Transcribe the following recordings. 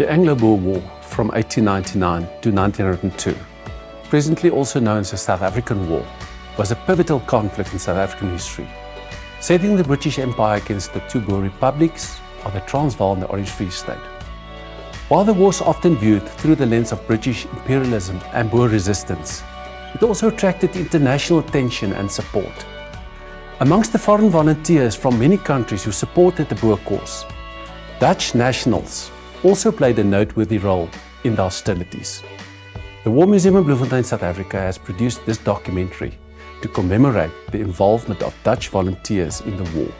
The Anglo-Boer War from 1899 to 1902, presently also known as the South African War, was a pivotal conflict in South African history, setting the British Empire against the two Boer republics of the Transvaal and the Orange Free State. While the war is often viewed through the lens of British imperialism and Boer resistance, it also attracted international attention and support. Amongst the foreign volunteers from many countries who supported the Boer cause, Dutch nationals also played a noteworthy role in the hostilities. The War Museum in Bloemfontein, South Africa has produced this documentary to commemorate the involvement of Dutch volunteers in the war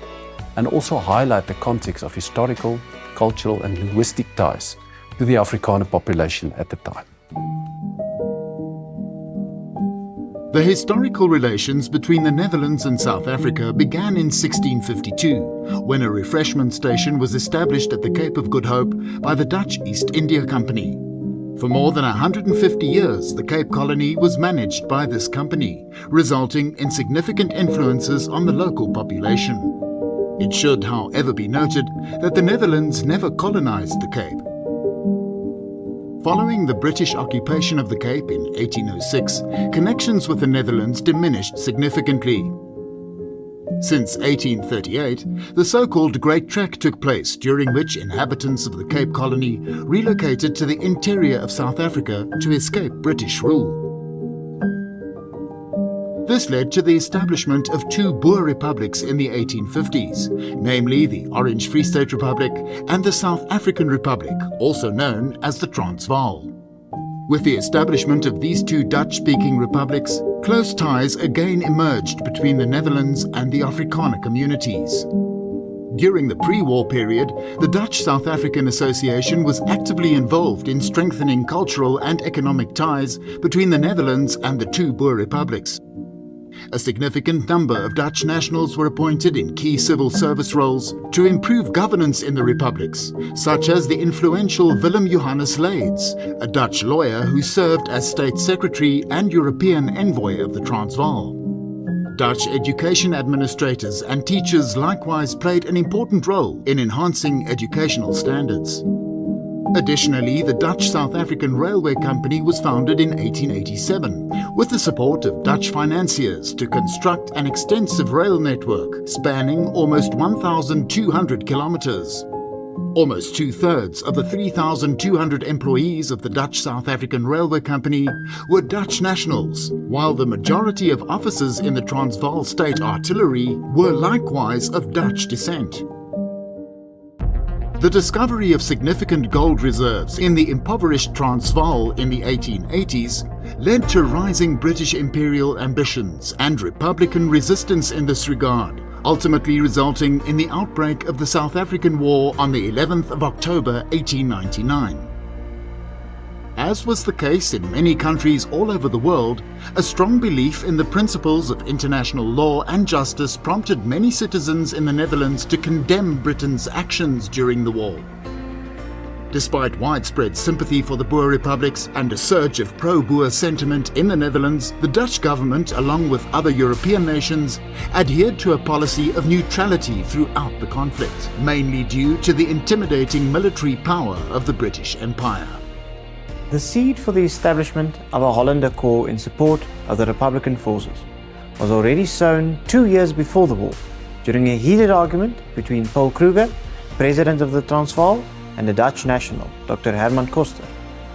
and also highlight the context of historical, cultural and linguistic ties to the Afrikaner population at the time. The historical relations between the Netherlands and South Africa began in 1652, when a refreshment station was established at the Cape of Good Hope by the Dutch East India Company. For more than 150 years, the Cape Colony was managed by this company, resulting in significant influences on the local population. It should, however, be noted that the Netherlands never colonized the Cape. Following the British occupation of the Cape in 1806, connections with the Netherlands diminished significantly. Since 1838, the so-called Great Trek took place, during which inhabitants of the Cape Colony relocated to the interior of South Africa to escape British rule. This led to the establishment of two Boer republics in the 1850s, namely the Orange Free State Republic and the South African Republic, also known as the Transvaal. With the establishment of these two Dutch-speaking republics, close ties again emerged between the Netherlands and the Afrikaner communities. During the pre-war period, the Dutch-South African Association was actively involved in strengthening cultural and economic ties between the Netherlands and the two Boer republics. A significant number of Dutch nationals were appointed in key civil service roles to improve governance in the republics, such as the influential Willem Johannes Leyds, a Dutch lawyer who served as State Secretary and European Envoy of the Transvaal. Dutch education administrators and teachers likewise played an important role in enhancing educational standards. Additionally, the Dutch-South African Railway Company was founded in 1887 with the support of Dutch financiers to construct an extensive rail network spanning almost 1,200 kilometers. Almost two-thirds of the 3,200 employees of the Dutch-South African Railway Company were Dutch nationals, while the majority of officers in the Transvaal State Artillery were likewise of Dutch descent. The discovery of significant gold reserves in the impoverished Transvaal in the 1880s led to rising British imperial ambitions and Republican resistance in this regard, ultimately resulting in the outbreak of the South African War on the 11th of October 1899. As was the case in many countries all over the world, a strong belief in the principles of international law and justice prompted many citizens in the Netherlands to condemn Britain's actions during the war. Despite widespread sympathy for the Boer republics and a surge of pro-Boer sentiment in the Netherlands, the Dutch government, along with other European nations, adhered to a policy of neutrality throughout the conflict, mainly due to the intimidating military power of the British Empire. The seed for the establishment of a Hollander Corps in support of the Republican forces was already sown 2 years before the war, during a heated argument between Paul Kruger, President of the Transvaal, and a Dutch national, Dr. Herman Koster,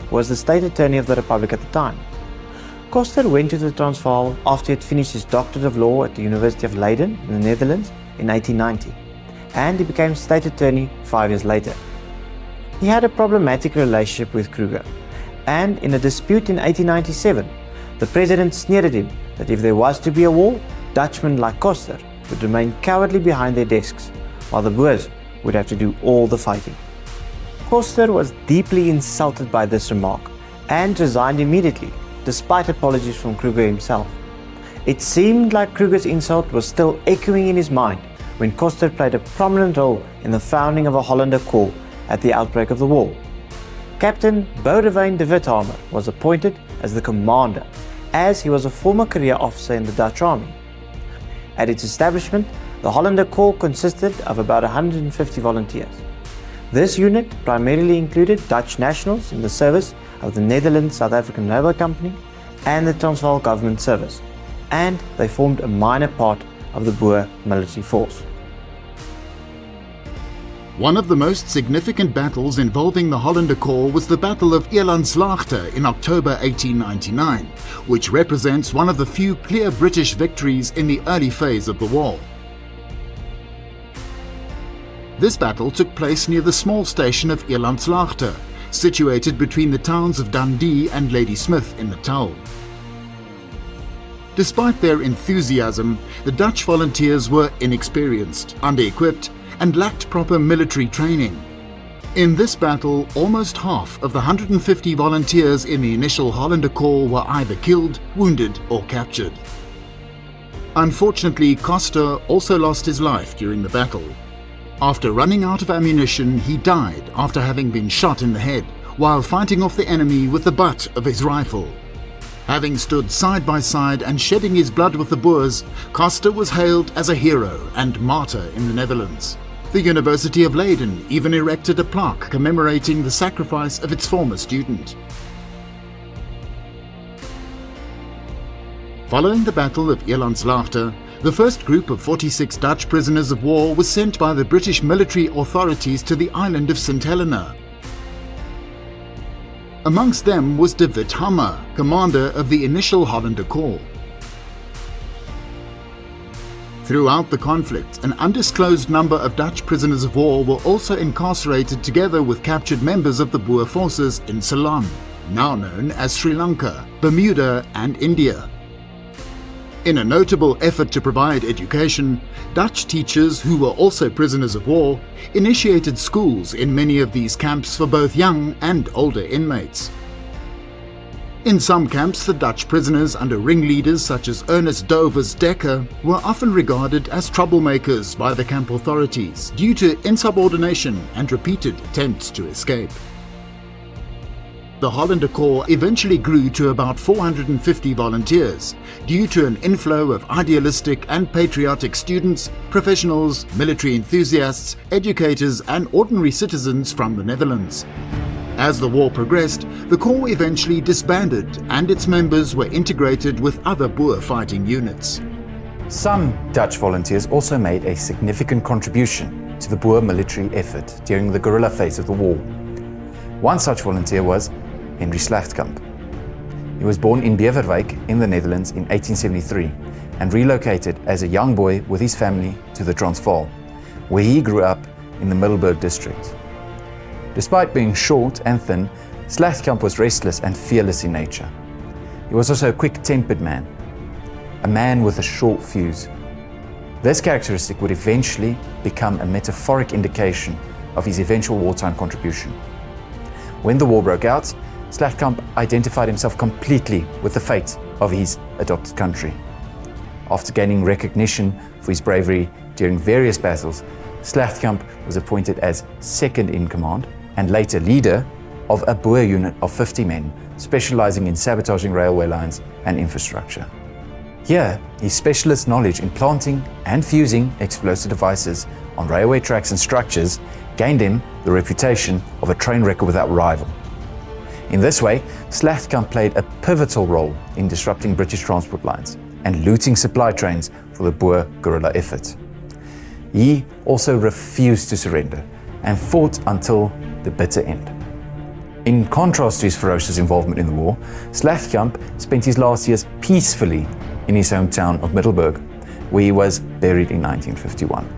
who was the State Attorney of the Republic at the time. Koster went to the Transvaal after he had finished his Doctorate of Law at the University of Leiden in the Netherlands in 1890, and he became State Attorney 5 years later. He had a problematic relationship with Kruger, and in a dispute in 1897, the President sneered at him that if there was to be a war, Dutchmen like Koster would remain cowardly behind their desks, while the Boers would have to do all the fighting. Koster was deeply insulted by this remark and resigned immediately, despite apologies from Kruger himself. It seemed like Kruger's insult was still echoing in his mind when Koster played a prominent role in the founding of a Hollander Corps at the outbreak of the war. Captain Boudewijn de Withamer was appointed as the commander, as he was a former career officer in the Dutch Army. At its establishment, the Hollander Corps consisted of about 150 volunteers. This unit primarily included Dutch nationals in the service of the Netherlands South African Railway Company and the Transvaal Government Service, and they formed a minor part of the Boer military force. One of the most significant battles involving the Hollander Corps was the Battle of Elandslaagte in October 1899, which represents one of the few clear British victories in the early phase of the war. This battle took place near the small station of Elandslaagte, situated between the towns of Dundee and Ladysmith in Natal. Despite their enthusiasm, the Dutch volunteers were inexperienced, under-equipped, and lacked proper military training. In this battle, almost half of the 150 volunteers in the initial Hollander Corps were either killed, wounded, or captured. Unfortunately, Coster also lost his life during the battle. After running out of ammunition, he died after having been shot in the head while fighting off the enemy with the butt of his rifle. Having stood side by side and shedding his blood with the Boers, Coster was hailed as a hero and martyr in the Netherlands. The University of Leiden even erected a plaque commemorating the sacrifice of its former student. Following the Battle of Elandslaagte, the first group of 46 Dutch prisoners of war was sent by the British military authorities to the island of St. Helena. Amongst them was De Witt Hammer, commander of the initial Hollander Corps. Throughout the conflict, an undisclosed number of Dutch prisoners of war were also incarcerated together with captured members of the Boer forces in Ceylon, now known as Sri Lanka, Bermuda and India. In a notable effort to provide education, Dutch teachers, who were also prisoners of war, initiated schools in many of these camps for both young and older inmates. In some camps, the Dutch prisoners under ringleaders such as Ernest Dovers Dekker were often regarded as troublemakers by the camp authorities due to insubordination and repeated attempts to escape. The Hollander Corps eventually grew to about 450 volunteers due to an inflow of idealistic and patriotic students, professionals, military enthusiasts, educators and ordinary citizens from the Netherlands. As the war progressed, the Corps eventually disbanded and its members were integrated with other Boer fighting units. Some Dutch volunteers also made a significant contribution to the Boer military effort during the guerrilla phase of the war. One such volunteer was Henry Slachtkamp. He was born in Beverwijk in the Netherlands in 1873 and relocated as a young boy with his family to the Transvaal, where he grew up in the Middelburg district. Despite being short and thin, Slachtkamp was restless and fearless in nature. He was also a quick-tempered man, a man with a short fuse. This characteristic would eventually become a metaphoric indication of his eventual wartime contribution. When the war broke out, Slachtkamp identified himself completely with the fate of his adopted country. After gaining recognition for his bravery during various battles, Slachtkamp was appointed as second in command and later leader of a Boer unit of 50 men, specializing in sabotaging railway lines and infrastructure. Here, his specialist knowledge in planting and fusing explosive devices on railway tracks and structures gained him the reputation of a train wrecker without rival. In this way, Slachtkamp played a pivotal role in disrupting British transport lines and looting supply trains for the Boer guerrilla effort. He also refused to surrender and fought until the bitter end. In contrast to his ferocious involvement in the war, Slachtkamp spent his last years peacefully in his hometown of Middelburg, where he was buried in 1951.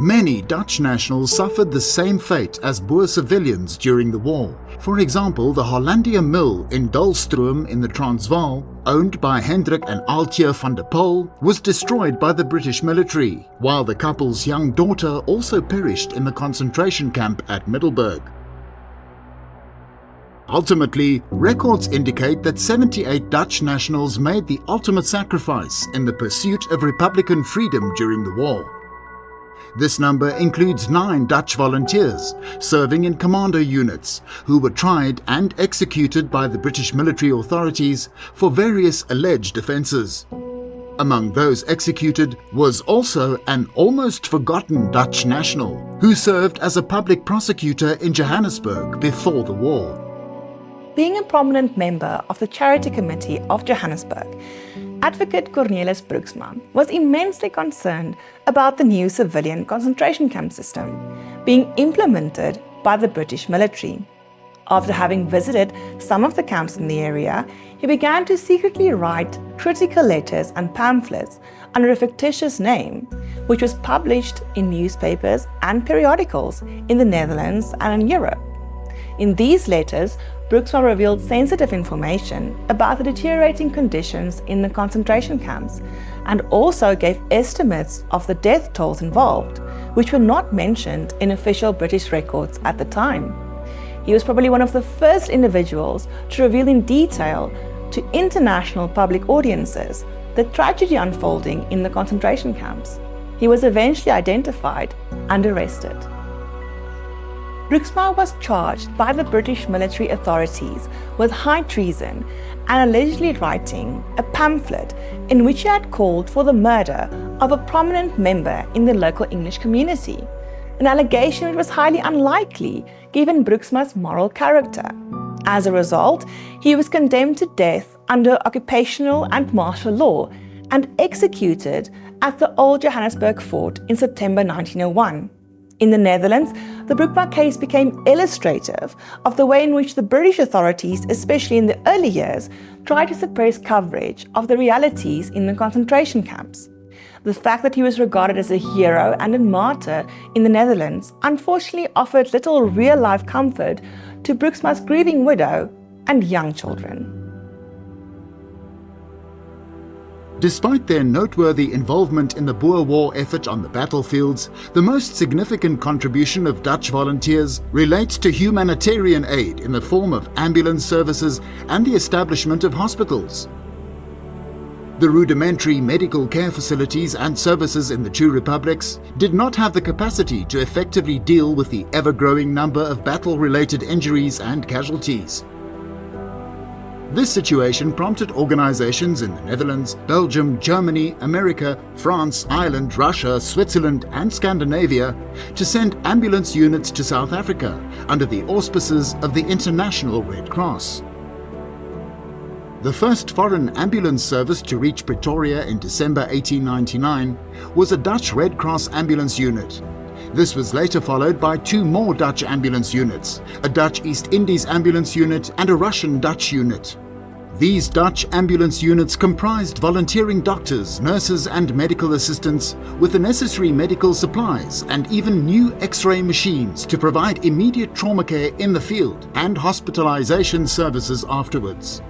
Many Dutch nationals suffered the same fate as Boer civilians during the war. For example, the Hollandia Mill in Dullstroom in the Transvaal, owned by Hendrik and Altje van der Pol, was destroyed by the British military, while the couple's young daughter also perished in the concentration camp at Middelburg. Ultimately, records indicate that 78 Dutch nationals made the ultimate sacrifice in the pursuit of Republican freedom during the war. This number includes 9 Dutch volunteers serving in commando units who were tried and executed by the British military authorities for various alleged offences. Among those executed was also an almost forgotten Dutch national who served as a public prosecutor in Johannesburg before the war. Being a prominent member of the Charity Committee of Johannesburg, Advocate Cornelis Broeksma was immensely concerned about the new civilian concentration camp system being implemented by the British military. After having visited some of the camps in the area, he began to secretly write critical letters and pamphlets under a fictitious name, which was published in newspapers and periodicals in the Netherlands and in Europe. In these letters, Broeksma revealed sensitive information about the deteriorating conditions in the concentration camps and also gave estimates of the death tolls involved, which were not mentioned in official British records at the time. He was probably one of the first individuals to reveal in detail to international public audiences the tragedy unfolding in the concentration camps. He was eventually identified and arrested. Broeksma was charged by the British military authorities with high treason and allegedly writing a pamphlet in which he had called for the murder of a prominent member in the local English community, an allegation which was highly unlikely given Broeksma's moral character. As a result, he was condemned to death under occupational and martial law and executed at the Old Johannesburg Fort in September 1901. In the Netherlands, the Broeksma case became illustrative of the way in which the British authorities, especially in the early years, tried to suppress coverage of the realities in the concentration camps. The fact that he was regarded as a hero and a martyr in the Netherlands unfortunately offered little real-life comfort to Broeksma's grieving widow and young children. Despite their noteworthy involvement in the Boer War effort on the battlefields, the most significant contribution of Dutch volunteers relates to humanitarian aid in the form of ambulance services and the establishment of hospitals. The rudimentary medical care facilities and services in the two republics did not have the capacity to effectively deal with the ever-growing number of battle-related injuries and casualties. This situation prompted organizations in the Netherlands, Belgium, Germany, America, France, Ireland, Russia, Switzerland, and Scandinavia to send ambulance units to South Africa under the auspices of the International Red Cross. The first foreign ambulance service to reach Pretoria in December 1899 was a Dutch Red Cross ambulance unit. This was later followed by two more Dutch ambulance units, a Dutch East Indies ambulance unit and a Russian Dutch unit. These Dutch ambulance units comprised volunteering doctors, nurses and medical assistants with the necessary medical supplies and even new X-ray machines to provide immediate trauma care in the field and hospitalization services afterwards.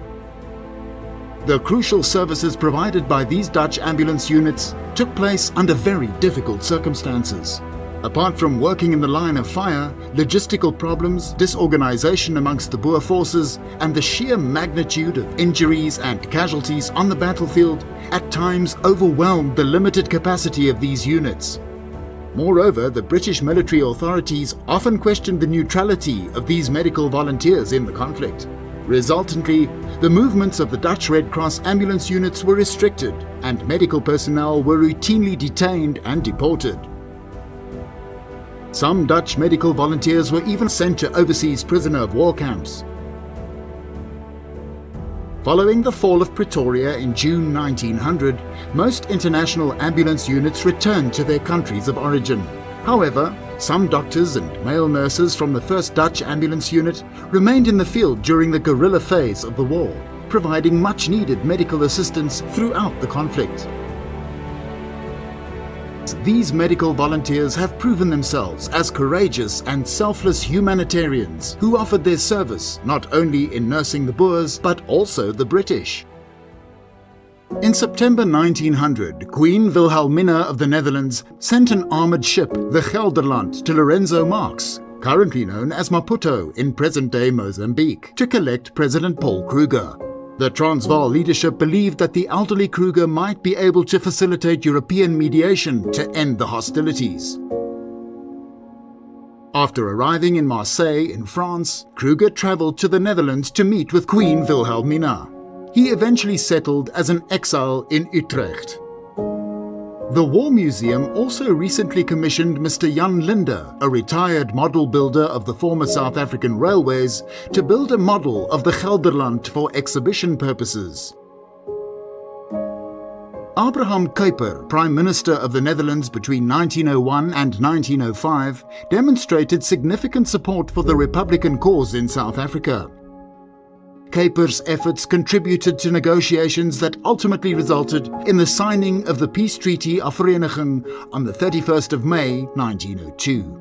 The crucial services provided by these Dutch ambulance units took place under very difficult circumstances. Apart from working in the line of fire, logistical problems, disorganization amongst the Boer forces, and the sheer magnitude of injuries and casualties on the battlefield at times overwhelmed the limited capacity of these units. Moreover, the British military authorities often questioned the neutrality of these medical volunteers in the conflict. Resultantly, the movements of the Dutch Red Cross ambulance units were restricted, and medical personnel were routinely detained and deported. Some Dutch medical volunteers were even sent to overseas prisoner of war camps. Following the fall of Pretoria in June 1900, most international ambulance units returned to their countries of origin. However, some doctors and male nurses from the 1st Dutch Ambulance Unit remained in the field during the guerrilla phase of the war, providing much-needed medical assistance throughout the conflict. These medical volunteers have proven themselves as courageous and selfless humanitarians who offered their service not only in nursing the Boers but also the British. In September 1900, Queen Wilhelmina of the Netherlands sent an armoured ship, the Gelderland, to Lorenzo Marx, currently known as Maputo in present-day Mozambique, to collect President Paul Kruger. The Transvaal leadership believed that the elderly Kruger might be able to facilitate European mediation to end the hostilities. After arriving in Marseille in France, Kruger travelled to the Netherlands to meet with Queen Wilhelmina. he eventually settled as an exile in Utrecht. The War Museum also recently commissioned Mr. Jan Linder, a retired model builder of the former South African Railways, to build a model of the Gelderland for exhibition purposes. Abraham Kuyper, Prime Minister of the Netherlands between 1901 and 1905, demonstrated significant support for the Republican cause in South Africa. Kuyper's efforts contributed to negotiations that ultimately resulted in the signing of the Peace Treaty of Vereniging on the 31st of May 1902.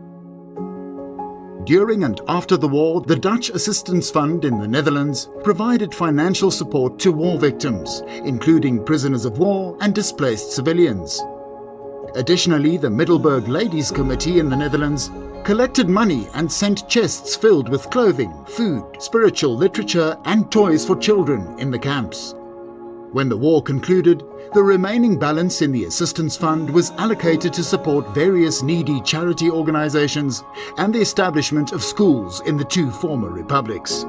During and after the war, the Dutch Assistance Fund in the Netherlands provided financial support to war victims, including prisoners of war and displaced civilians. Additionally, the Middelburg Ladies Committee in the Netherlands collected money and sent chests filled with clothing, food, spiritual literature and toys for children in the camps. When the war concluded, the remaining balance in the assistance fund was allocated to support various needy charity organizations and the establishment of schools in the two former republics.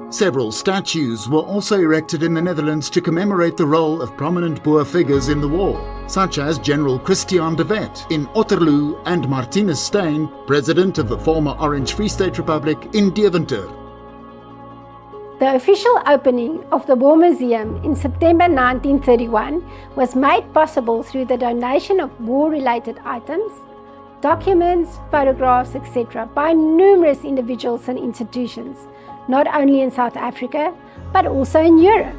Several statues were also erected in the Netherlands to commemorate the role of prominent Boer figures in the war, such as General Christian de Wet in Otterloo and Martinus Steyn, president of the former Orange Free State Republic, in Deventer. The official opening of the War Museum in September 1931 was made possible through the donation of war-related items, documents, photographs, etc. by numerous individuals and institutions, not only in South Africa, but also in Europe.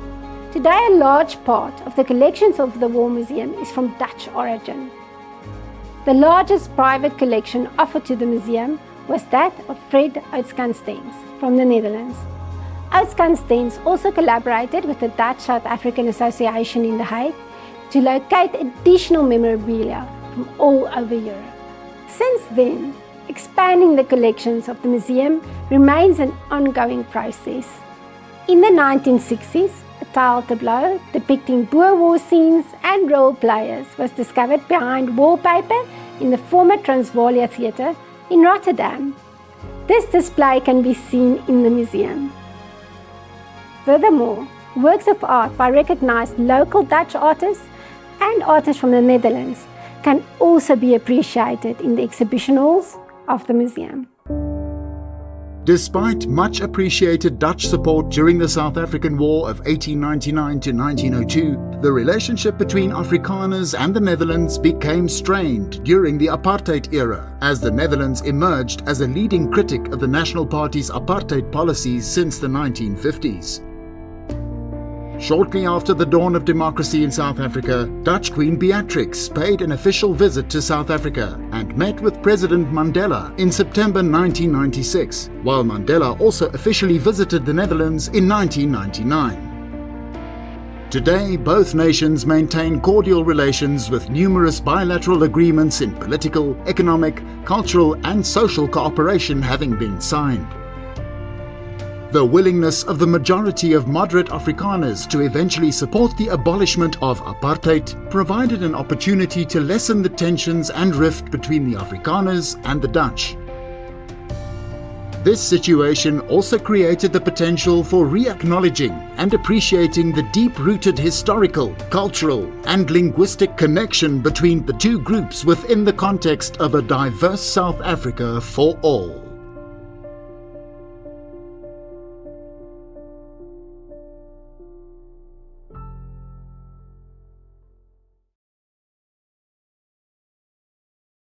Today, a large part of the collections of the War Museum is from Dutch origin. The largest private collection offered to the museum was that of Fred Oudtshoorn from the Netherlands. Oudtshoorn also collaborated with the Dutch South African Association in The Hague to locate additional memorabilia from all over Europe. Since then, expanding the collections of the museum remains an ongoing process. In the 1960s, a tile tableau depicting Boer war scenes and role players was discovered behind wallpaper in the former Transvaalia Theatre in Rotterdam. This display can be seen in the museum. Furthermore, works of art by recognized local Dutch artists and artists from the Netherlands can also be appreciated in the exhibition halls of the museum. Despite much appreciated Dutch support during the South African War of 1899 to 1902, the relationship between Afrikaners and the Netherlands became strained during the apartheid era, as the Netherlands emerged as a leading critic of the National Party's apartheid policies since the 1950s. Shortly after the dawn of democracy in South Africa, Dutch Queen Beatrix paid an official visit to South Africa and met with President Mandela in September 1996, while Mandela also officially visited the Netherlands in 1999. Today, both nations maintain cordial relations with numerous bilateral agreements in political, economic, cultural and social cooperation having been signed. The willingness of the majority of moderate Afrikaners to eventually support the abolishment of apartheid provided an opportunity to lessen the tensions and rift between the Afrikaners and the Dutch. This situation also created the potential for re-acknowledging and appreciating the deep-rooted historical, cultural and linguistic connection between the two groups within the context of a diverse South Africa for all.